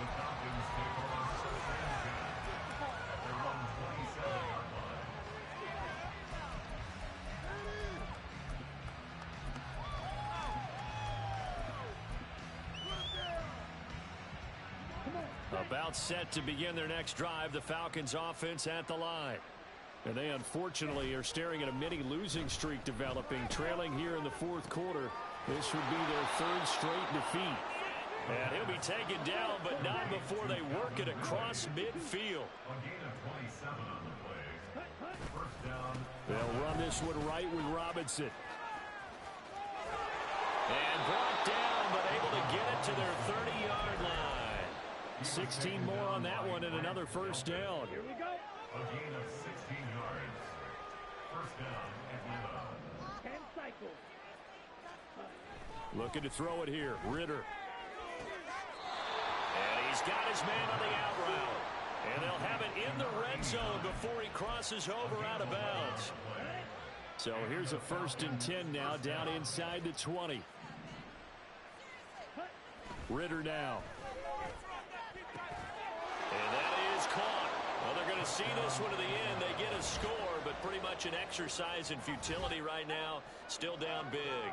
About set to begin their next drive, the Falcons offense at the line. And they unfortunately are staring at a mini losing streak developing, trailing here in the 4th quarter. This would be their 3rd straight defeat. And he'll be taken down, but not before they work it across midfield. They'll run this one right with Robinson. And brought down, but able to get it to their 30-yard line. 16 more on that one and another 1st down. Here we go. A gain of 16 yards. 1st down and 10 cycles. Looking to throw it here. Ritter. And he's got his man on the out route. And they'll have it in the red zone before he crosses over out of bounds. So here's a 1st and 10 now down inside the 20. Ritter now. And that is caught. Well, they're going to see this one to the end. They get a score, but pretty much an exercise in futility right now. Still down big.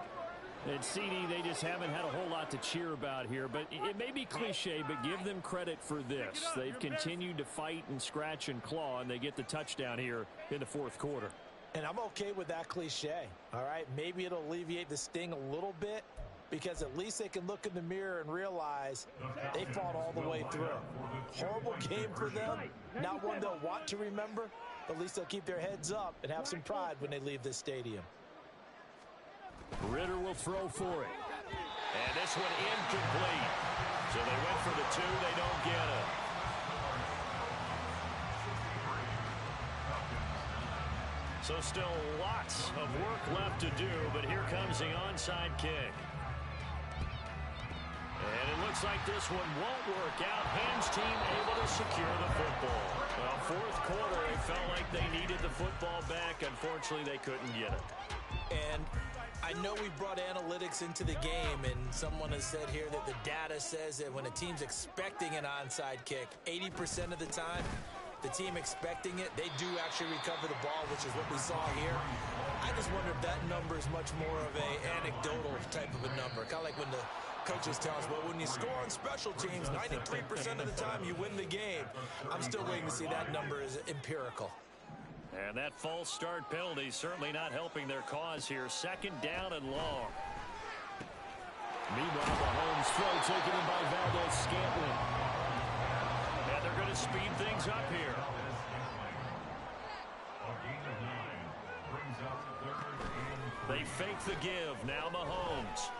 And CD, they just haven't had a whole lot to cheer about here. But it may be cliche, but give them credit for this. They've continued to fight and scratch and claw, and they get the touchdown here in the 4th quarter. And I'm okay with that cliche, all right? Maybe it'll alleviate the sting a little bit because at least they can look in the mirror and realize they fought all the way through. Horrible game for them, not one they'll want to remember, but at least they'll keep their heads up and have some pride when they leave this stadium. Ritter will throw for it. And this one incomplete. So they went for the 2, they don't get it. So still lots of work left to do, but here comes the onside kick. And it looks like this one won't work out. Ham's team able to secure the football. Well, 4th quarter, it felt like they needed the football back. Unfortunately, they couldn't get it. And I know we brought analytics into the game, and someone has said here that the data says that when a team's expecting an onside kick, 80% of the time, the team expecting it, they do actually recover the ball, which is what we saw here. I just wonder if that number is much more of an anecdotal type of a number, kind of like when the coaches tell us, well, when you score on special teams, 93% of the time you win the game. I'm still waiting to see that number is empirical. And that false start penalty certainly not helping their cause here. Second down and long. Meanwhile, the Mahomes throw taken in by Valdes-Scantling. And they're going to speed things up here. They fake the give. Now Mahomes.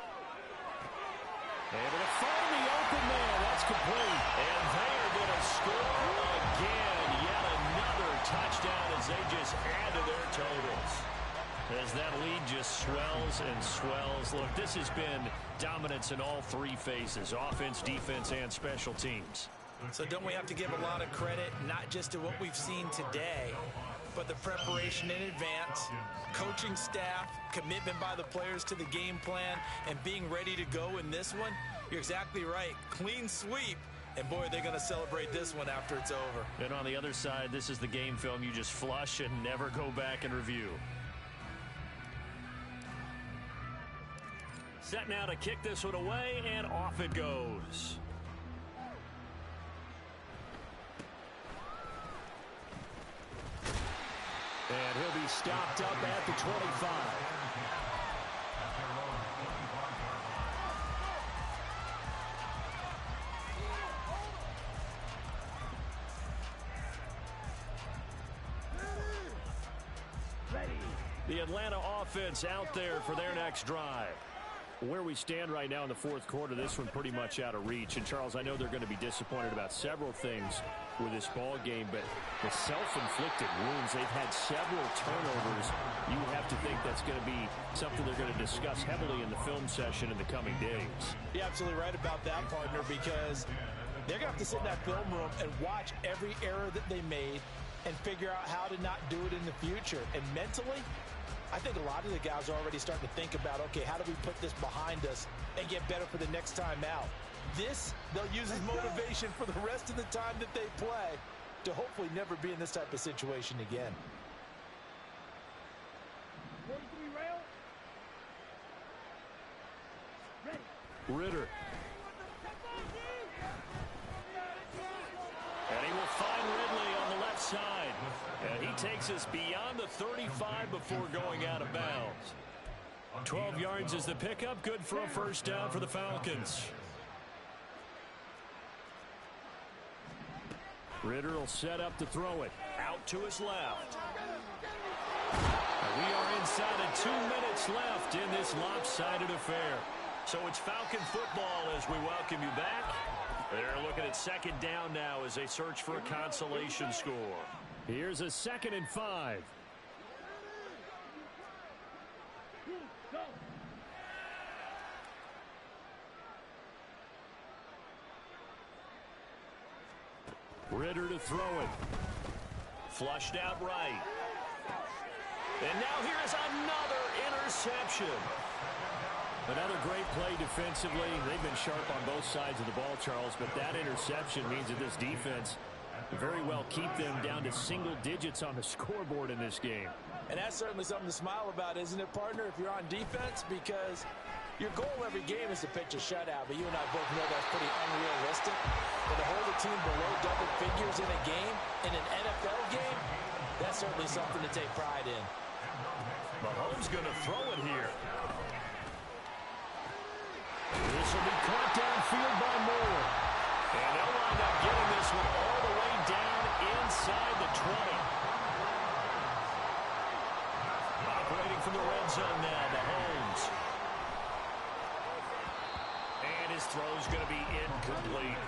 Able to find the open man. That's complete. And they are going to score again. Yet another touchdown as they just add to their totals. As that lead just swells and swells. Look, this has been dominance in all three phases. Offense, defense, and special teams. So don't we have to give a lot of credit, not just to what we've seen today, but the preparation in advance, coaching staff, commitment by the players to the game plan, and being ready to go in this one? You're exactly right. Clean sweep. And, boy, they're going to celebrate this one after it's over. And on the other side, this is the game film you just flush and never go back and review. Set now to kick this one away, and off it goes. And he'll be stopped up at the 25. The Atlanta offense out there for their next drive. Where we stand right now in the fourth quarter, this one pretty much out of reach. And, Charles, I know they're going to be disappointed about several things with this ball game, but the self-inflicted wounds, they've had several turnovers. You have to think that's going to be something they're going to discuss heavily in the film session in the coming days. You're absolutely right about that, partner, because they're going to have to sit in that film room and watch every error that they made and figure out how to not do it in the future. And mentally, I think a lot of the guys are already starting to think about, okay, how do we put this behind us and get better for the next time out? This, they'll use as motivation for the rest of the time that they play to hopefully never be in this type of situation again. 43 rail. Ready. Ritter. And he will find Ridley on the left side. And he takes us beyond the 35 before going out of bounds. 12 yards is the pickup. Good for a first down for the Falcons. Ritter will set up to throw it. Out to his left. And we are inside of 2 minutes left in this lopsided affair. So it's Falcon football as we welcome you back. They're looking at second down now as they search for a consolation score. Here's a 2nd and 5. Go. Ritter to throw it. Flushed out right. And now here's another interception. Another great play defensively. They've been sharp on both sides of the ball, Charles, but that interception means that this defense very well keep them down to single digits on the scoreboard in this game. And that's certainly something to smile about, isn't it, partner, if you're on defense? Because your goal every game is to pitch a shutout, but you and I both know that's pretty unrealistic. But to hold a team below double figures in a game, in an NFL game, that's certainly something to take pride in. Mahomes going to throw it here. This will be caught downfield by Moore. And they'll wind up getting this one all the way down inside the 20. Operating from the red zone now, Mahomes. And his throw's going to be incomplete.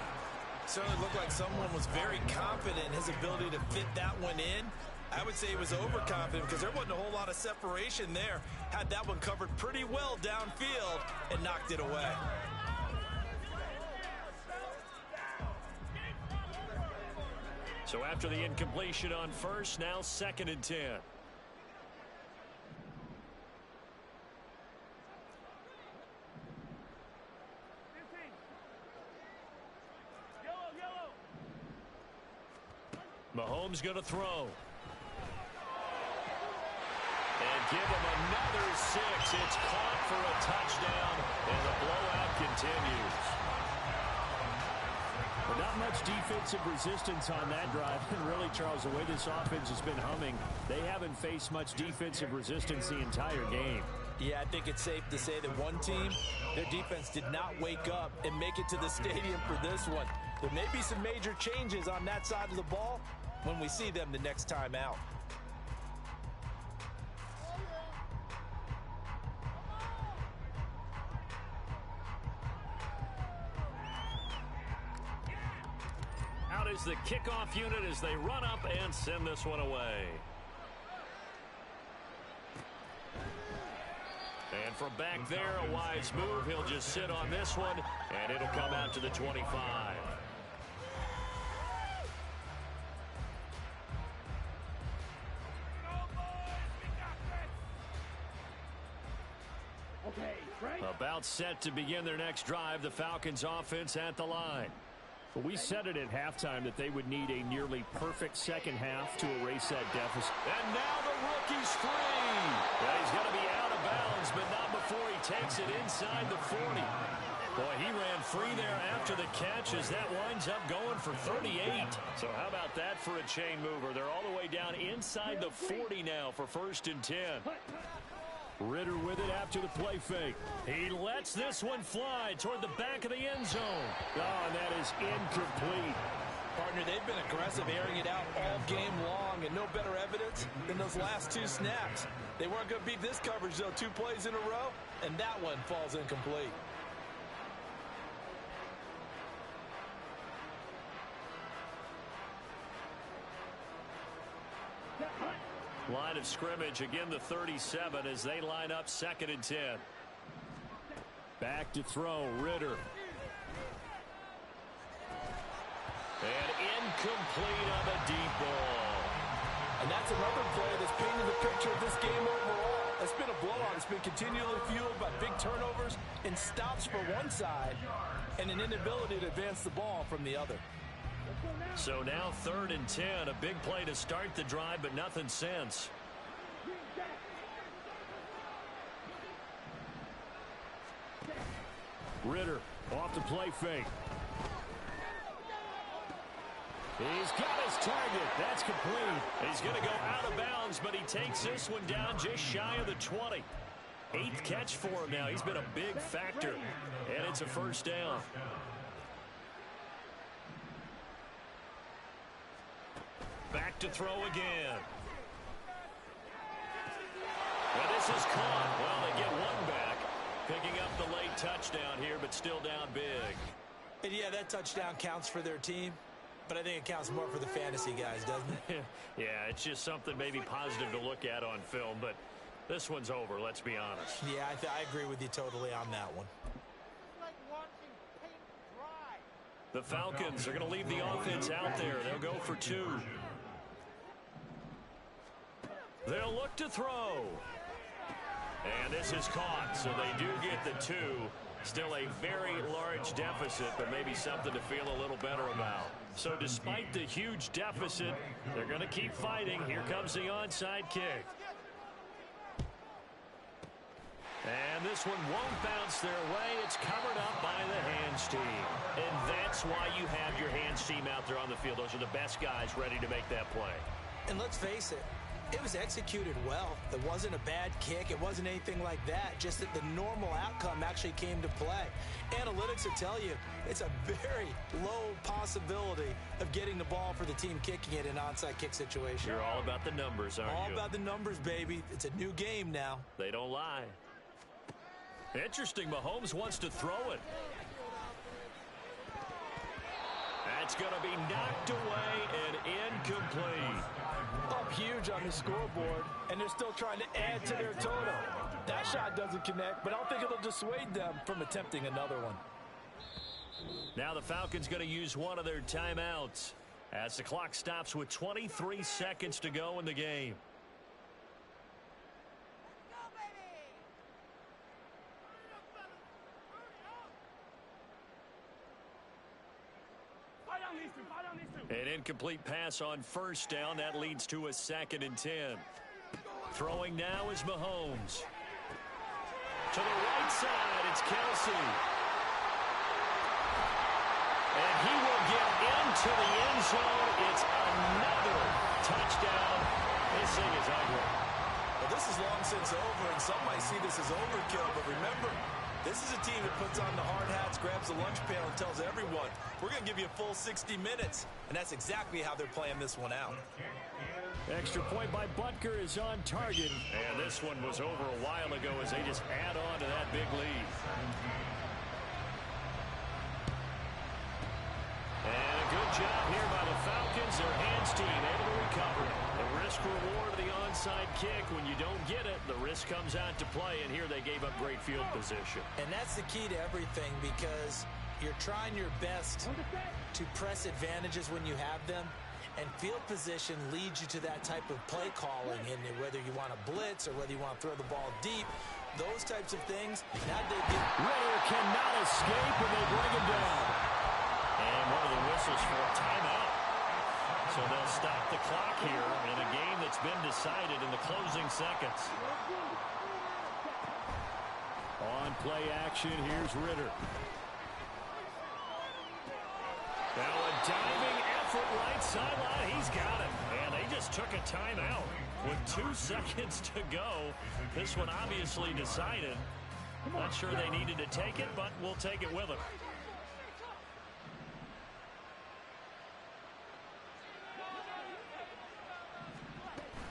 Certainly looked like someone was very confident in his ability to fit that one in. I would say he was overconfident because there wasn't a whole lot of separation there. Had that one covered pretty well downfield and knocked it away. So after the incompletion on first, now 2nd and 10. Mahomes going to throw. And give him another 6. It's caught for a touchdown, and the blowout continues. But not much defensive resistance on that drive. And really, Charles, the way this offense has been humming, they haven't faced much defensive resistance the entire game. Yeah, I think it's safe to say that one team, their defense did not wake up and make it to the stadium for this one. There may be some major changes on that side of the ball when we see them the next time out. Out is the kickoff unit as they run up and send this one away. And from back there, a wise move. He'll just sit on this one, and it'll come out to the 25. Okay, Frank. About set to begin their next drive, the Falcons offense at the line. We said it at halftime that they would need a nearly perfect second half to erase that deficit. And now the rookie's free. Well, he's going to be out of bounds, but not before he takes it inside the 40. Boy, he ran free there after the catch as that winds up going for 38. So how about that for a chain mover? They're all the way down inside the 40 now for 1st and 10. Ridder with it after the play fake. He lets this one fly toward the back of the end zone. Oh, and that is incomplete. Partner, they've been aggressive airing it out all game long, and no better evidence than those last 2 snaps. They weren't going to beat this coverage, though, 2 plays in a row, and that one falls incomplete. Line of scrimmage, again the 37 as they line up 2nd and 10. Back to throw, Ridder. And incomplete on the deep ball. And that's another play that's painted the picture of this game overall. It's been a blowout. It's been continually fueled by big turnovers and stops for one side and an inability to advance the ball from the other. So now 3rd and 10, a big play to start the drive, but nothing since. Ridder off the play fake. He's got his target. That's complete. He's going to go out of bounds, but he takes this one down just shy of the 20. 8th catch for him now. He's been a big factor, and it's a 1st down. Back to throw again. And this is caught. Well, they get one back. Picking up the late touchdown here, but still down big. And yeah, that touchdown counts for their team, but I think it counts more for the fantasy guys, doesn't it? Yeah, it's just something maybe positive to look at on film, but this one's over, let's be honest. Yeah, I agree with you totally on that one. The Falcons are going to leave the offense out there. They'll go for 2. They'll look to throw. And this is caught, so they do get the 2. Still a very large deficit, but maybe something to feel a little better about. So despite the huge deficit, they're going to keep fighting. Here comes the onside kick. And this one won't bounce their way. It's covered up by the hands team. And that's why you have your hands team out there on the field. Those are the best guys ready to make that play. And let's face it, it was executed well. It wasn't a bad kick. It wasn't anything like that. Just that the normal outcome actually came to play. Analytics will tell you it's a very low possibility of getting the ball for the team kicking it in an onside kick situation. You're all about the numbers, aren't you? All about the numbers, baby. It's a new game now. They don't lie. Interesting. Mahomes wants to throw it. That's going to be knocked away and incomplete. Up huge on the scoreboard, and they're still trying to add to their total. That shot doesn't connect, but I don't think it'll dissuade them from attempting another one. Now the Falcons going to use one of their timeouts as the clock stops with 23 seconds to go in the game. An incomplete pass on first down. That leads to a 2nd and 10. Throwing now is Mahomes. To the right side, it's Kelsey. And he will get into the end zone. It's another touchdown. This thing is ugly. Well, this is long since over, and some might see this as overkill, but remember, this is a team that puts on the hard hats, grabs the lunch pail, and tells everyone, we're going to give you a full 60 minutes. And that's exactly how they're playing this one out. Extra point by Butker is on target. And this one was over a while ago as they just add on to that big lead. And a good job here by the Falcons. Their hands team able to recover. The risk reward of the onside kick. When you don't get it, the risk comes out to play. And here they gave up great field position. And that's the key to everything, because you're trying your best to press advantages when you have them. And field position leads you to that type of play calling, and whether you want to blitz or whether you want to throw the ball deep, those types of things. Now they get Ritter cannot escape, and they bring him down. And one of the whistles for a timeout. So they'll stop the clock here in a game that's been decided in the closing seconds. On play action, here's Ritter. Now a diving effort right sideline. He's got it. And they just took a timeout with 2 seconds to go. This one obviously decided. Not sure they needed to take it, but we'll take it with them.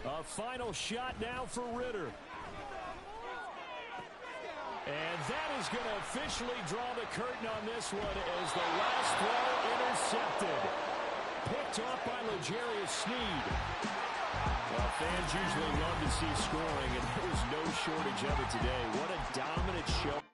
A final shot now for Ritter. And that is going to officially draw the curtain on this one as the last throw intercepted. Picked off by L'Jarius Sneed. Well, fans usually love to see scoring, and there was no shortage of it today. What a dominant show.